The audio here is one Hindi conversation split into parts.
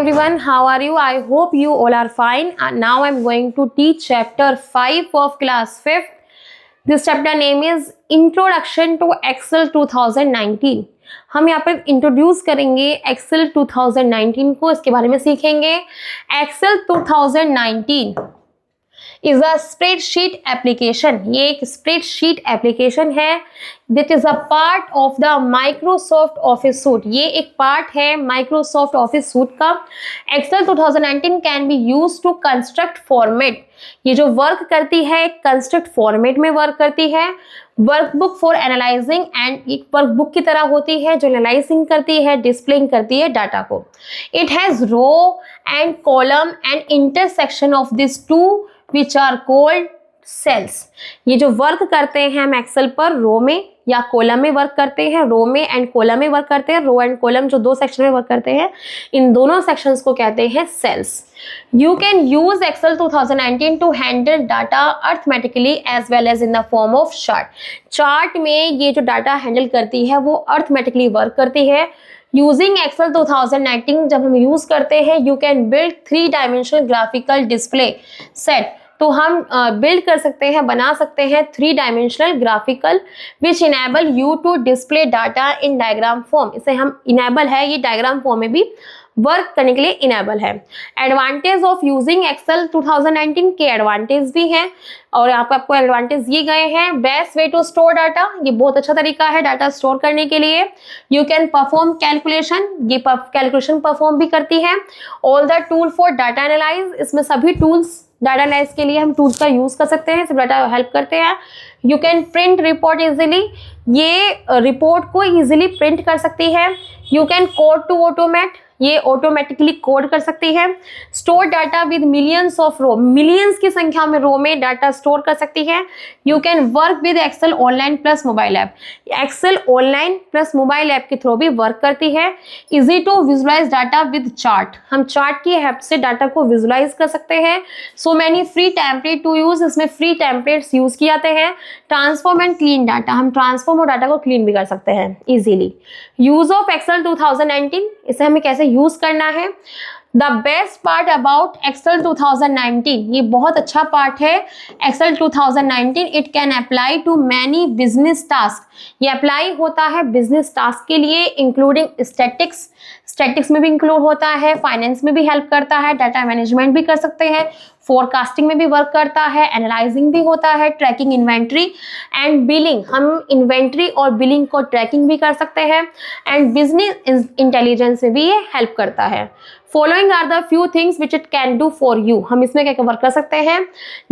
everyone, how are you? I hope you all are fine. And now I'm going to teach chapter 5 of class 5th. This chapter name is Introduction to Excel 2019. हम यहाँ पर इंट्रोड्यूस करेंगे एक्सेल 2019 को, इसके बारे में सीखेंगे। Excel 2019 is a spreadsheet application. ये एक स्प्रेडशीट एप्लीकेशन है that is a part of the Microsoft Office suite. ये एक पार्ट है माइक्रोसॉफ्ट ऑफिस सूट का। Excel 2019 can be use to construct format. ये जो वर्क करती है कंस्ट्रक्ट फॉर्मेट में वर्क करती है। वर्कबुक फॉर एनालाइजिंग एंड एक वर्कबुक की तरह होती है जो एनालाइजिंग करती है, डिस्प्लेइंग करती है डाटा को। It has row and column and intersection of this two which are called cells. ये जो वर्क करते हैं हम एक्सेल पर रो में या कॉलम में वर्क करते हैं, रो में एंड कॉलम में वर्क करते हैं। रो एंड कॉलम जो दो सेक्शन में वर्क करते हैं, इन दोनों सेक्शंस को कहते हैं sales. You can use Excel 2019 to handle data arithmetically as well as in the form of chart। Chart में ये जो डाटा हैंडल करती है वो अर्थमेटिकली वर्क करती है। यूजिंग एक्सेल 2019 जब हम यूज करते हैं you can build 3 dimensional graphical display set. तो हम बिल्ड कर सकते हैं, बना सकते हैं 3 dimensional graphical which enable you to display data in diagram form. इसे हम इनेबल है, ये डायग्राम फॉर्म में भी वर्क करने के लिए इनेबल है। एडवांटेज ऑफ यूजिंग एक्सेल 2019 के एडवांटेज भी हैं और यहाँ पे आपको एडवांटेज दिए गए हैं। Best way to store data, ये बहुत अच्छा तरीका है डाटा स्टोर करने के लिए। यू कैन परफॉर्म कैलकुलेशन, ये कैलकुलेशन परफॉर्म भी करती है। All the tool for data analyse, इसमें सभी टूल्स डाटा एनालाइज के लिए हम टूल्स का यूज कर सकते हैं, सब डाटा हेल्प करते हैं। You can print report easily, ये रिपोर्ट को इजीली प्रिंट कर सकती है। You can code to automate, ये ऑटोमेटिकली कोड कर सकती है। Store data with millions of row, millions की संख्या में रो में डाटा स्टोर कर सकती है। You can work with Excel online plus mobile app, Excel online plus mobile app के थ्रू भी वर्क करती है। Easy to visualise data with chart, हम चार्ट की हेल्प से डाटा को विजुलाइज कर सकते हैं। So many free template to use, इसमें फ्री टेम्पलेट्स यूज किए जाते हैं। ट्रांसफॉर्म एंड क्लीन डाटा, हम ट्रांसफॉर्म और डाटा को क्लीन भी कर सकते हैं इजीली। यूज ऑफ एक्सेल 2019, इसे हमें कैसे यूज करना है। The best part about Excel 2019, ये बहुत अच्छा पार्ट है Excel 2019। It can apply to many business task, ये अप्लाई होता है बिजनेस टास्क के लिए इंक्लूडिंग स्टैटिक्स, स्टैटिक्स में भी इंक्लूड होता है, फाइनेंस में भी हेल्प करता है, डाटा मैनेजमेंट भी कर सकते हैं, फोरकास्टिंग में भी वर्क करता है, एनालाइजिंग भी होता है, ट्रैकिंग इन्वेंट्री एंड बिलिंग, हम इन्वेंट्री और बिलिंग को ट्रैकिंग भी कर सकते हैं एंड बिजनेस इंटेलिजेंस में भी ये हेल्प करता है। Following are the few things which it can do for you, हम इसमें क्या वर्क कर सकते हैं।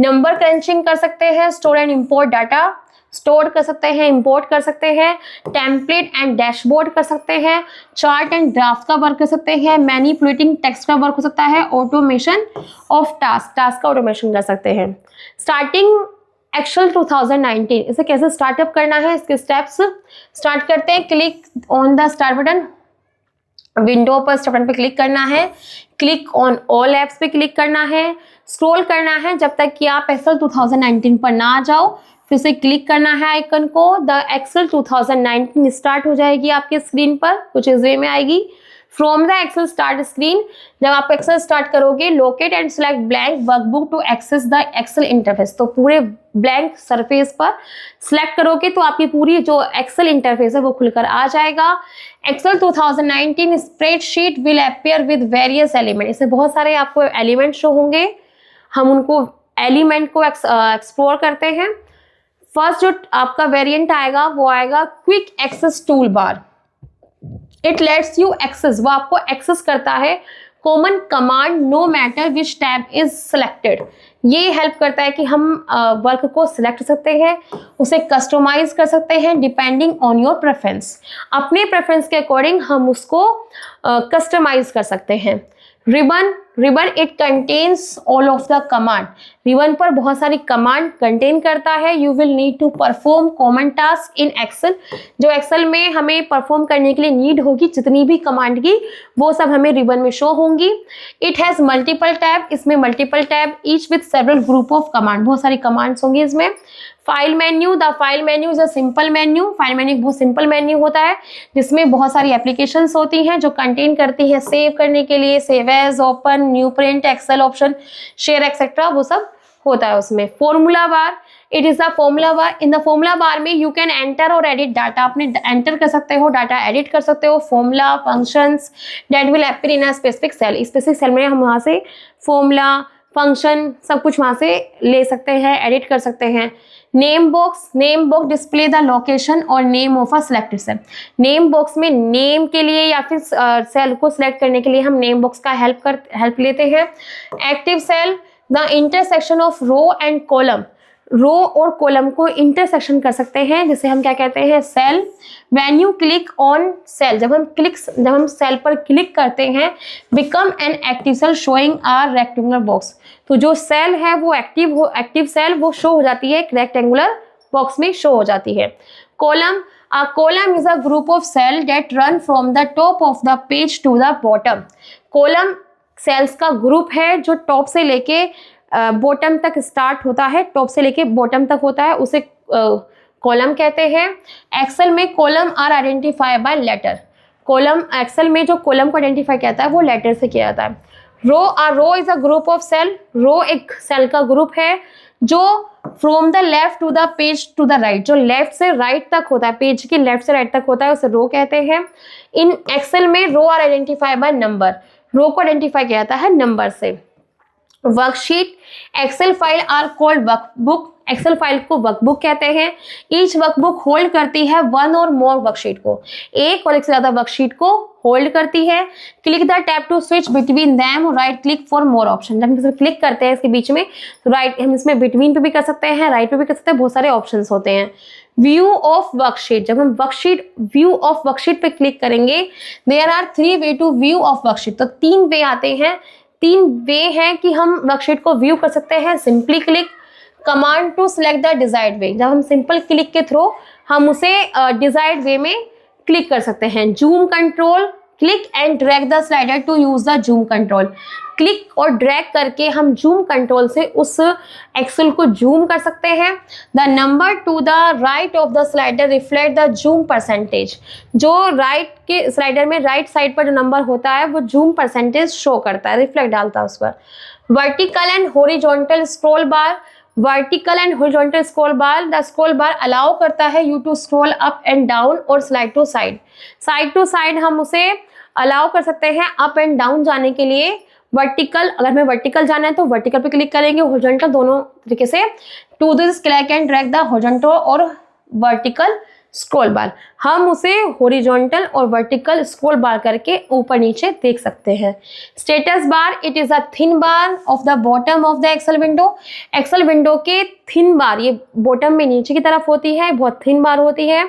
नंबर क्रंचिंग कर सकते हैं, store and import data store कर सकते हैं, इंपोर्ट कर सकते हैं, टेम्पलेट एंड डैशबोर्ड कर सकते हैं, चार्ट एंड ड्राफ्ट का वर्क कर सकते हैं, मैनिपुलेटिंग टेक्स्ट का वर्क हो सकता है, ऑटोमेशन ऑफ टास्क, टास्क का ऑटोमेशन कर सकते हैं। स्टार्टिंग एक्सेल 2019, इसे कैसे स्टार्टअप करना है, इसके स्टेप्स स्टार्ट करते हैं। Click on the start button, window पर स्टार्ट बटन पे क्लिक करना है। क्लिक ऑन ऑल एप्स पे क्लिक करना है। स्क्रॉल करना है जब तक कि आप एक्सेल 2019 पर ना आ जाओ, फिर से क्लिक करना है आइकन को। द एक्सेल 2019 स्टार्ट हो जाएगी आपके स्क्रीन पर, कुछ इस वे में आएगी। From the Excel start screen, जब आप एक्सेल स्टार्ट करोगे, locate and select blank workbook to access the Excel interface, तो पूरे ब्लैंक सरफेस पर सिलेक्ट करोगे तो आपकी पूरी जो एक्सेल इंटरफेस है वो खुलकर आ जाएगा। Excel 2019 spreadsheet will appear with various element, इसमें बहुत सारे आपको एलिमेंट शो होंगे, हम उनको एलिमेंट को एक्सप्लोर करते हैं। फर्स्ट जो आपका वेरिएंट आएगा वो आएगा quick access tool bar. It lets you access, वो आपको एक्सेस करता है common command no matter which tab is selected. ये हेल्प करता है कि हम वर्क को सिलेक्ट कर सकते हैं, उसे कस्टमाइज कर सकते हैं डिपेंडिंग ऑन योर प्रेफरेंस, अपने प्रेफरेंस के अकॉर्डिंग हम उसको कस्टमाइज कर सकते हैं। Ribbon ribbon it contains all of the command. Ribbon पर बहुत सारी कमांड कंटेन करता है। You will need to perform common task in Excel, जो एक्सेल में हमें परफॉर्म करने के लिए नीड होगी, जितनी भी कमांड की वो सब हमें रिबन में शो होंगी। इट हैज़ मल्टीपल टैब, इसमें multiple tab each with several group of command, बहुत सारी कमांड्स होंगी इसमें। File menu, the file menu is a simple menu. File menu बहुत सिंपल मेन्यू होता है जिसमें बहुत सारी एप्लीकेशंस होती हैं जो कंटेन करती हैं सेव करने के लिए, save as, open, new print, Excel option, share etcetera, वो सब होता है उसमें। Formula bar, it is the formula bar. In the formula bar में यू कैन एंटर और एडिट डाटा, आपने एंटर कर सकते हो, डाटा एडिट कर सकते हो, formula, functions that will appear in a specific cell. Specific cell में हम वहाँ से फॉर्मूला, फंक्शन सब कुछ वहाँ से ले सकते हैं, एडिट कर सकते हैं। Name box, name box display the location और name of a selected cell. Name box में नेम के लिए या फिर सेल को सिलेक्ट करने के लिए हम नेम बॉक्स का हेल्प लेते हैं। Active cell, the intersection of row and column, row और कॉलम को इंटरसेक्शन कर सकते हैं, जिसे हम क्या कहते हैं, cell. When you click on cell, जब हम सेल पर क्लिक करते हैं, become an active cell showing a rectangular box, तो जो सेल है वो एक्टिव सेल वो शो हो जाती है, एक रेक्टेंगुलर बॉक्स में शो हो जाती है। Column, a column is a group of cell that run from the top of the page to the bottom। Column cells का ग्रुप है जो टॉप से लेके बॉटम तक स्टार्ट होता है, टॉप से लेके बॉटम तक होता है, उसे कॉलम कहते हैं। एक्सेल में column are identify by letter. Column, Excel में जो कॉलम को आइडेंटिफाई किया है वो लेटर से किया जाता है। Row is a group of cell. Row एक सेल का ग्रुप है जो from the left to the page to the right, जो लेफ्ट से राइट तक होता है, पेज के लेफ्ट से राइट तक होता है, उसे रो कहते हैं। इन एक्सेल में row are identify by number, row को आइडेंटिफाई किया जाता है नंबर से। Worksheet, Excel file are called workbook. Excel file को वर्कबुक कहते हैं। ईच वर्कबुक होल्ड करती है वन और मोर वर्कशीट को, एक और एक से ज्यादा वर्कशीट को होल्ड करती है। Click the tab to switch between them, right click for more option. जब हम इसमें क्लिक करते हैं इसके बीच में, तो राइट हम इसमें बिटवीन पे भी कर सकते हैं, राइट पे भी कर सकते हैं, बहुत सारे ऑप्शन होते हैं। व्यू ऑफ वर्कशीट, जब हम व्यू ऑफ वर्कशीट पे क्लिक करेंगे, there are 3 way to view of worksheet, तो 3 वे आते हैं, 3 वे हैं कि हम वर्कशीट को व्यू कर सकते हैं। Simply click, command to select the desired way, जब हम सिंपल क्लिक के थ्रू हम उसे डिजायर्ड वे में क्लिक कर सकते हैं। Zoom control, click and drag the slider to use the zoom control. Click और ड्रैग करके हम जूम कंट्रोल से उस एक्सेल को जूम कर सकते हैं। The number two the right of the slider reflect the zoom percentage, जो राइट के स्लाइडर में राइट साइड पर जो नंबर होता है वो जूम परसेंटेज शो करता है, रिफ्लेक्ट डालता है उस पर। Vertical and horizontal scroll bar, vertical and horizontal scroll bar, the scroll bar allow करता है you to scroll up and down और slide to side. Side to side हम उसे अलाउ कर सकते हैं अप एंड डाउन जाने के लिए। वर्टिकल, अगर हमें वर्टिकल जाना है तो वर्टिकल पे क्लिक करेंगे, हॉरिजॉन्टल दोनों तरीके से। To this click and drag the horizontal और वर्टिकल स्क्रॉल बार, हम उसे हॉरिजॉन्टल और वर्टिकल स्क्रॉल बार करके ऊपर नीचे देख सकते हैं। Status bar, it is a thin bar of the bottom of the Excel window. Excel window के थिन बार, ये बॉटम में नीचे की तरफ होती है, बहुत थिन बार होती है।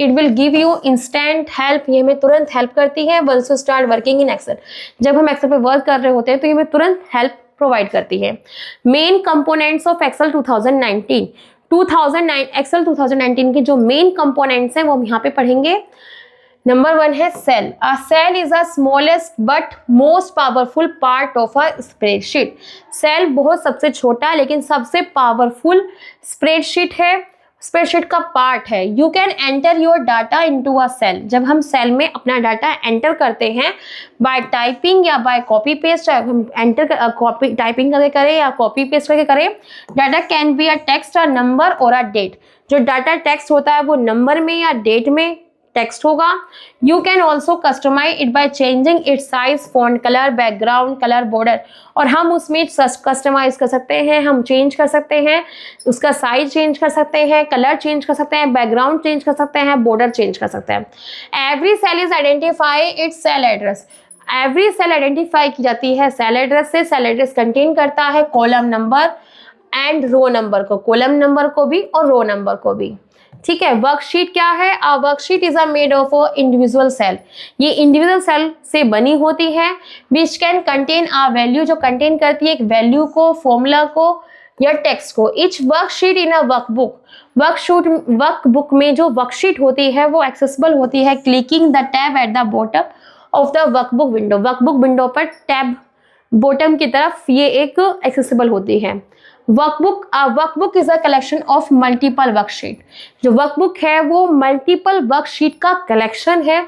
It will give you instant help, ये हमें तुरंत हेल्प करती है। Once you start working in Excel, जब हम एक्सेल पे वर्क कर रहे होते हैं तो ये हमें तुरंत हेल्प प्रोवाइड करती है। Main components of Excel 2019, Excel 2019 के जो मेन कंपोनेंट्स हैं वो हम यहाँ पे पढ़ेंगे। नंबर 1 है cell. A cell is a smallest but most powerful part of a spreadsheet. Cell बहुत सबसे छोटा लेकिन सबसे पावरफुल स्प्रेडशीट है, स्प्रेडशीट का पार्ट है। You can enter your data into a cell, जब हम सेल में अपना डाटा एंटर करते हैं बाय टाइपिंग या बाय कॉपी पेस्ट, हम एंटर कॉपी टाइपिंग करके करें या कॉपी पेस्ट करके करें, data can be a text, a number और अ डेट। जो डाटा टेक्स्ट होता है वो नंबर में या डेट में टेक्स्ट होगा। You can also customise it by changing it's size, font colour, background colour, border, और हम उसमें कस्टमाइज कर सकते हैं, हम चेंज कर सकते हैं, उसका साइज चेंज कर सकते हैं, कलर चेंज कर सकते हैं, बैकग्राउंड चेंज कर सकते हैं, बॉर्डर चेंज कर सकते हैं। Every cell is identify its cell address. Every cell identify की जाती है सेल एड्रेस से। सेल एड्रेस कंटेन करता है column number and row number को, कॉलम नंबर को भी और रो नंबर को भी। ठीक है, वर्कशीट क्या है? A worksheet is a made of a individual cell. ये इंडिविजुअल सेल से बनी होती है। Which can contain a value, जो कंटेन करती है एक वैल्यू को, फॉर्मूला को या टेक्स्ट को। इच वर्कशीट इन अ वर्कबुक, वर्कबुक में जो वर्कशीट होती है वो एक्सेसिबल होती है clicking the tab at the bottom of the workbook window. Workbook window पर टैब बॉटम की तरफ ये एक एक्सेसिबल होती है। Workbook is a collection of multiple worksheet. जो वर्कबुक है वो मल्टीपल वर्कशीट का कलेक्शन है।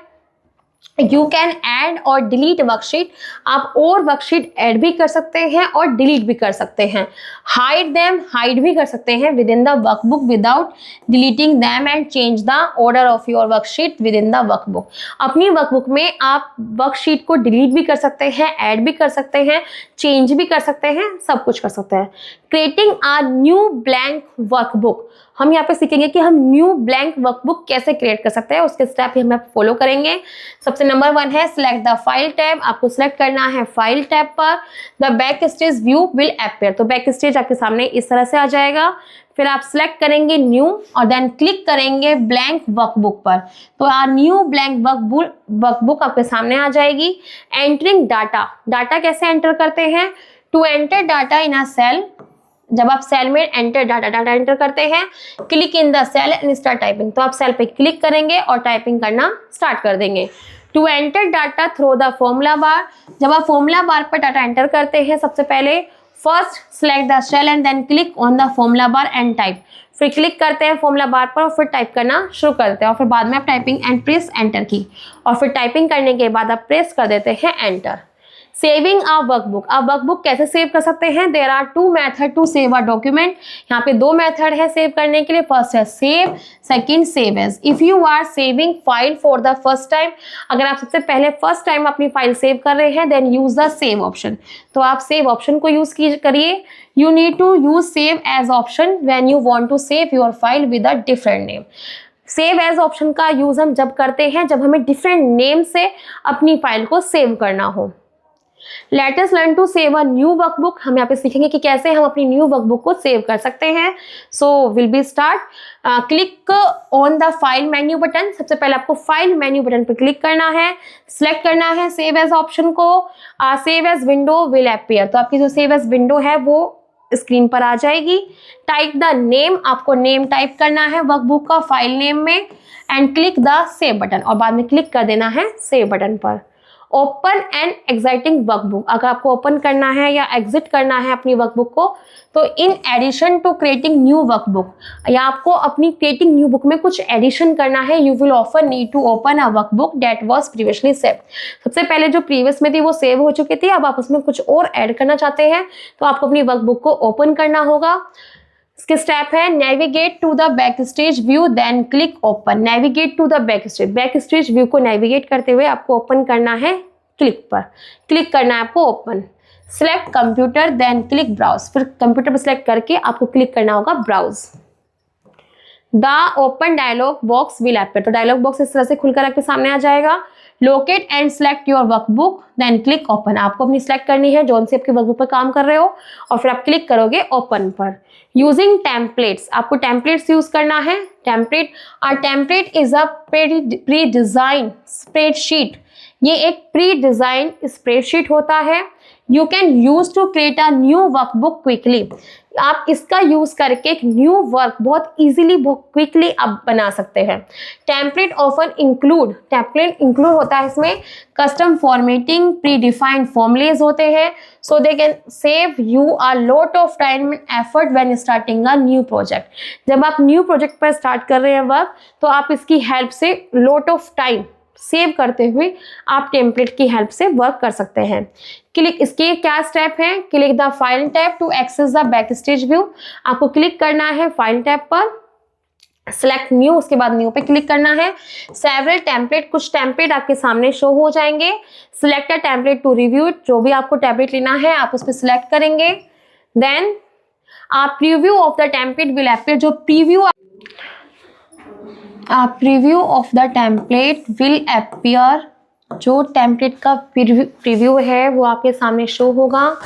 यू कैन ऐड और डिलीट वर्कशीट, आप और वर्कशीट ऐड भी कर सकते हैं और डिलीट भी कर सकते हैं। हाइड देम, हाइड भी कर सकते हैं with in the workbook without deleting them and change the order of your worksheet with in the workbook. अपनी वर्कबुक में आप वर्कशीट को डिलीट भी कर सकते हैं, ऐड भी कर सकते हैं, चेंज भी कर सकते हैं, सब कुछ कर सकते हैं। Creating a new blank workbook, हम यहाँ पे सीखेंगे कि हम न्यू ब्लैंक वर्कबुक कैसे क्रिएट कर सकते हैं, उसके स्टेप ही हम फॉलो करेंगे। सबसे नंबर 1 है सिलेक्ट द फाइल टैब, आपको सिलेक्ट करना है फाइल टैब पर। The back stage view will appear, तो बैक स्टेज आपके सामने इस तरह से आ जाएगा। फिर आप सिलेक्ट करेंगे न्यू और देन क्लिक करेंगे ब्लैंक वर्कबुक पर, तो न्यू ब्लैंक वर्कबुक आपके सामने आ जाएगी। एंटरिंग डाटा, डाटा कैसे एंटर करते हैं? To enter data in a cell, जब आप सेल में एंटर डाटा एंटर करते हैं, click in the cell and start typing, तो आप सेल पे क्लिक करेंगे और टाइपिंग करना स्टार्ट कर देंगे। To enter data through the formula bar, जब आप फॉर्मूला बार पर डाटा एंटर करते हैं, सबसे पहले first select the cell and then click on the formula bar and type, फिर क्लिक करते हैं फॉर्मूला बार पर और फिर टाइप करना शुरू करते हैं और फिर बाद में आप टाइपिंग एंड प्रेस एंटर की और फिर टाइपिंग करने के बाद आप प्रेस कर देते हैं एंटर। सेविंग अ वर्कबुक, अब वर्कबुक कैसे सेव कर सकते हैं? There are 2 method to save a document, यहाँ पे 2 मेथड है सेव करने के लिए। फर्स्ट है save, second save as. If you are saving file for the first time, अगर आप सबसे पहले फर्स्ट टाइम अपनी फाइल सेव कर रहे हैं, then use the save option, तो आप सेव ऑप्शन को यूज करिए। You need to use save as option when you want to save your file with a different name. Save as option का यूज हम जब करते हैं जब हमें डिफरेंट नेम से अपनी फाइल को सेव करना हो। Let us learn to save a new workbook, हम यहाँ पे सीखेंगे कि कैसे हम अपनी न्यू वर्कबुक को सेव कर सकते हैं। So will be start, click on the file menu button, सबसे पहले आपको फाइल मेन्यू बटन पर क्लिक करना है, सिलेक्ट करना है सेव एज ऑप्शन को। Save as window will appear, तो आपकी जो सेव एज विंडो है वो स्क्रीन पर आ जाएगी। टाइप द नेम, आपको नेम टाइप करना है वर्कबुक का फाइल नेम में and click the save button और बाद में क्लिक कर देना है सेव बटन पर। ओपन एंड एग्जिटिंग वर्कबुक, अगर आपको ओपन करना है या एग्जिट करना है अपनी वर्कबुक को, तो in addition to creating new workbook, या आपको अपनी क्रिएटिंग न्यू बुक में कुछ एडिशन करना है, you will often need to open a workbook that was previously save. सबसे पहले जो प्रीवियस में थी वो सेव हो चुकी थी, अब आप उसमें कुछ और ऐड करना चाहते हैं तो आपको अपनी वर्कबुक को ओपन करना होगा। इसके स्टेप है navigate to the back stage view then click open. Navigate to the back stage view को नेविगेट करते हुए आपको ओपन करना है क्लिक पर, क्लिक करना है आपको open. Select computer then click browse, फिर कंप्यूटर पर सिलेक्ट करके आपको क्लिक करना होगा browse. The open dialog box will appear, तो डायलॉग बॉक्स इस तरह से खुलकर आपके सामने आ जाएगा। Locate and select your workbook then click open, आपको अपनी सिलेक्ट करनी है जौन सी आपकी वर्कबुक पर काम कर रहे हो और फिर आप क्लिक करोगे ओपन पर। यूजिंग टेम्पलेट्स, आपको टेम्पलेट्स यूज करना है। Template is a predesign spreadsheet, ये एक प्री डिजाइन स्प्रेडशीट होता है। You can use to create a new workbook quickly, आप इसका यूज करके एक न्यू वर्क बहुत इजीली बहुत क्विकली आप बना सकते हैं। टेम्पलेट इंक्लूड होता है इसमें custom formatting, predefined formulas होते हैं, so they can save you a lot of time and effort when starting a new project. जब आप न्यू प्रोजेक्ट पर स्टार्ट कर रहे हैं वर्क, तो आप इसकी हेल्प से लॉट ऑफ टाइम सेव करते हुए आप टेम्पलेट की हेल्प से वर्क कर सकते हैं। क्लिक, इसके क्या स्टेप हैं? Click the file tab to access the back stage view, आपको क्लिक करना है फाइल टैब पर, सिलेक्ट न्यू, उसके बाद न्यू पे क्लिक करना है। सेवरल टेम्पलेट, कुछ टेम्पलेट आपके सामने शो हो जाएंगे। Select a template to review, जो भी आपको टेम्पलेट लेना है आप उस पर सिलेक्ट करेंगे। Then preview of the template will appear, जो preview of the template will appear जो टेम्पलेट का प्रीव्यू है वो आपके सामने शो होगा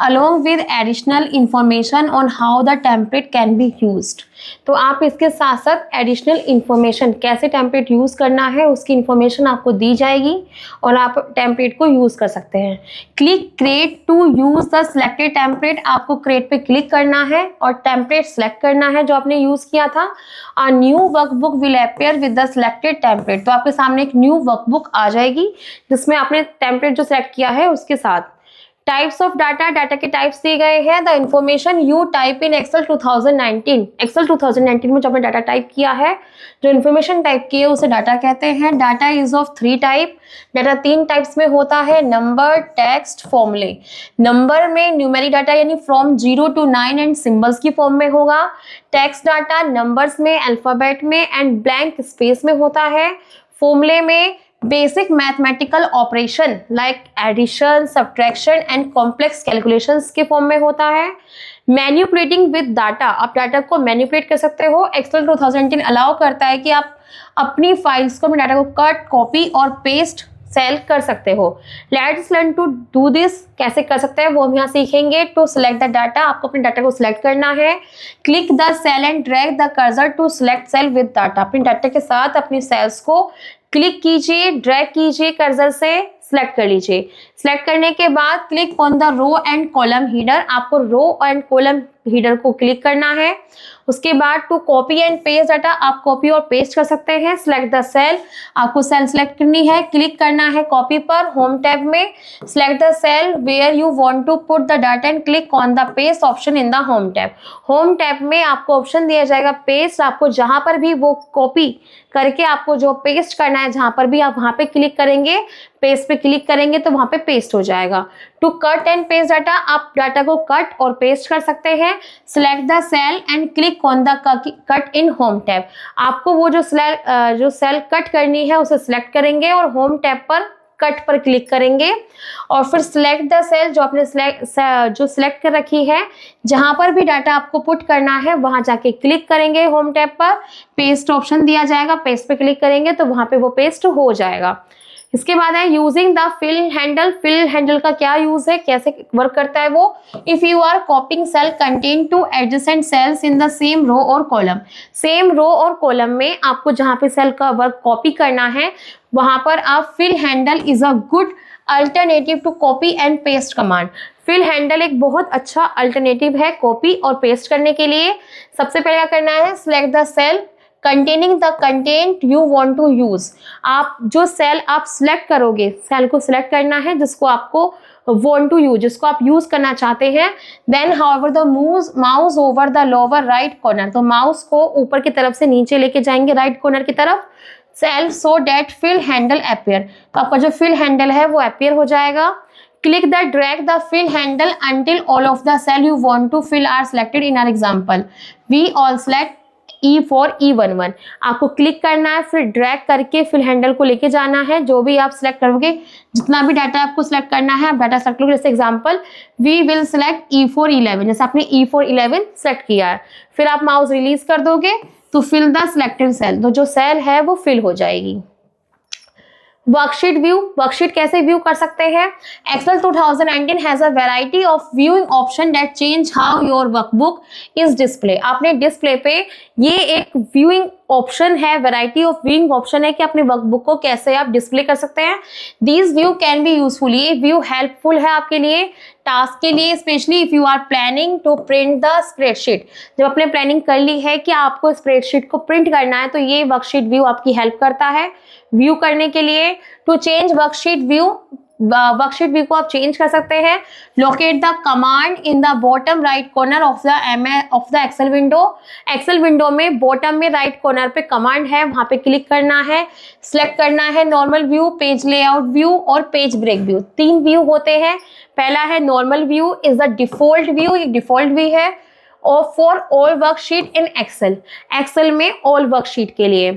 along with additional information on how the template can be used। तो आप इसके साथ साथ एडिशनल इंफॉर्मेशन कैसे टेम्पलेट यूज़ करना है उसकी इंफॉर्मेशन आपको दी जाएगी और आप टेम्पलेट को यूज़ कर सकते हैं। Click create to use the selected template, आपको क्रिएट पे क्लिक करना है और टेम्पलेट सेलेक्ट करना है जो आपने यूज़ किया था। अ new workbook will appear with the selected template, तो आपके सामने एक न्यू वर्कबुक आ जाएगी जिसमें आपने टेम्पलेट जो सेलेक्ट किया है उसके साथ। टाइप्स ऑफ डाटा, डाटा के टाइप्स दिए गए हैं। The information you type in Excel 2019, Excel 2019 में जो आपने डाटा टाइप किया है, जो इन्फॉर्मेशन टाइप की है उसे डाटा कहते हैं। Data is of 3 type, data 3 types में होता है, नंबर, टेक्स्ट, फॉर्मूले। नंबर में न्यूमेरिक डाटा यानी फ्रॉम 0 to 9 एंड सिंबल्स की फॉर्म में होगा। टेक्स्ट डाटा नंबर्स में, अल्फाबेट में एंड ब्लैंक स्पेस में होता है। फॉर्मूले में basic mathematical operation like addition, subtraction and complex calculations के फॉर्म में होता है। मैन्युपुलेटिंग विद डाटा, आप डाटा को मैन्युपुलेट कर सकते हो। एक्सेल 2019 अलाउ करता है कि आप अपनी फाइल्स को, अपने डाटा को कट, कॉपी और पेस्ट सेल कर सकते हो। Let's learn to do this, कैसे कर सकते हैं वो हम यहाँ सीखेंगे। टू सिलेक्ट द डाटा, आपको अपने डाटा को सिलेक्ट करना है। Click the cell and drag the cursor to select cell with data, अपने डाटा के साथ अपनी सेल्स को क्लिक कीजिए, ड्रैग कीजिए, कर्सर से सिलेक्ट कर लीजिए। सिलेक्ट करने के बाद click on the row and column header, आपको रो एंड कॉलम हीडर को क्लिक करना है। उसके बाद to copy and paste data, आप कॉपी और पेस्ट कर सकते हैं। सिलेक्ट द सेल, आपको सेल सिलेक्ट करनी है, क्लिक करना है कॉपी पर होम टैब में। Select the cell where you want to put the data and click on the paste option in the home tab. Home tab में आपको ऑप्शन दिया जाएगा पेस्ट, आपको जहां पर भी वो कॉपी करके आपको जो पेस्ट करना है, जहां पर भी आप वहां पे क्लिक करेंगे, पेस्ट पे क्लिक करेंगे तो वहां पे पेस्ट हो जाएगा। To cut and paste data, आप डाटा को कट और पेस्ट कर सकते हैं। Select the cell and click on the cut in home tab, आपको वो जो सेल कट करनी है उसे सिलेक्ट करेंगे और होम टैब पर कट पर क्लिक करेंगे और फिर सिलेक्ट द सेल जो आपने सिलेक्ट कर रखी है, जहां पर भी डाटा आपको पुट करना है वहां जाके क्लिक करेंगे होम टैब पर। पेस्ट ऑप्शन दिया जाएगा, पेस्ट पे क्लिक करेंगे तो वहां पे वो पेस्ट हो जाएगा। इसके बाद है using the fill handle. Fill handle का क्या यूज है, कैसे वर्क करता है वो। If you are copying cell contain to adjacent cells in the same row और कॉलम, सेम रो और कॉलम में आपको जहां पे सेल का वर्क कॉपी करना है वहां पर आप fill handle is a good alternative to copy and paste command. Fill handle एक बहुत अच्छा अल्टरनेटिव है कॉपी और पेस्ट करने के लिए। सबसे पहले क्या करना है, select the cell containing the content you want to use, आप जो सेल आप सिलेक्ट करोगे, सेल को सिलेक्ट करना है जिसको आपको want to use, जिसको आप यूज करना चाहते हैं। Then however the mouse over the lower right corner, तो माउस को ऊपर की तरफ से नीचे लेके जाएंगे राइट कॉर्नर की तरफ। सेल सो डेट फिल हैंडल अपीयर, तो आपका जो फिल हैंडल है वो अपीयर हो जाएगा। Click the drag the fill handle until all of the cell you want to fill are selected in our example. We all select E for E11, आपको क्लिक करना है, फिर ड्रैग करके फिल हैंडल को लेके जाना है। जो भी आप सिलेक्ट करोगे, जितना भी डाटा आपको सिलेक्ट करना है आप डाटा सिलेक्ट करोगे। जैसे example we will select E for 11, जैसे आपने E for 11 सिलेक्ट किया है, फिर आप माउस रिलीज कर दोगे तो फिल द सिलेक्टेड सेल, तो जो सेल है वो फिल हो जाएगी। वर्कशीट व्यू, वर्कशीट कैसे व्यू कर सकते हैं। Excel 2019 has a variety of viewing option that change how your workbook is display. आपने डिस्प्ले पे ये एक व्यूइंग ऑप्शन है, वैरायटी ऑफ व्यूइंग ऑप्शन है कि अपने वर्कबुक को कैसे आप डिस्प्ले कर सकते हैं। These view can be useful, ये व्यू हेल्पफुल है आपके लिए टास्क के लिए, especially if you are planning to print the spreadsheet. जब आपने प्लानिंग कर ली है कि आपको स्प्रेडशीट को प्रिंट करना है तो ये वर्कशीट व्यू आपकी हेल्प करता है व्यू करने के लिए। To change worksheet view, worksheet view को आप चेंज कर सकते हैं। Locate the command in the bottom right corner of the Excel window. Excel window में बॉटम में राइट कॉर्नर पे कमांड है, वहां पे क्लिक करना है। सिलेक्ट करना है normal view, page layout view और पेज ब्रेक व्यू। 3 व्यू होते हैं। पहला है normal view, is the default view, ये डिफॉल्ट व्यू है और for all worksheet in Excel, Excel में ऑल वर्कशीट के लिए।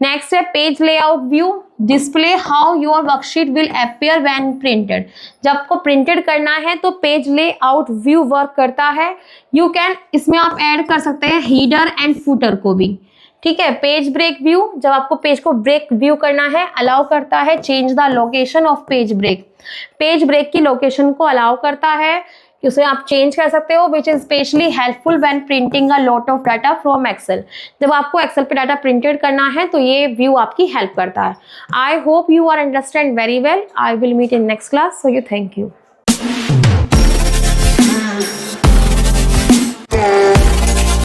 नेक्स्ट है page layout view, display how your worksheet will appear when printed. जब आपको प्रिंटेड करना है तो पेज लेआउट व्यू वर्क करता है। यू कैन, इसमें आप ऐड कर सकते हैं हीडर एंड फुटर को भी। ठीक है। पेज ब्रेक व्यू, जब आपको पेज को ब्रेक व्यू करना है, अलाउ करता है change the location of page break. Page break की लोकेशन को अलाउ करता है कि उसे आप चेंज कर सकते हो, which is especially helpful when printing a lot of data from Excel. जब आपको एक्सेल पे डाटा प्रिंटेड करना है तो ये व्यू आपकी हेल्प करता है। I hope you are understand very well. I will meet in next class, so you thank you.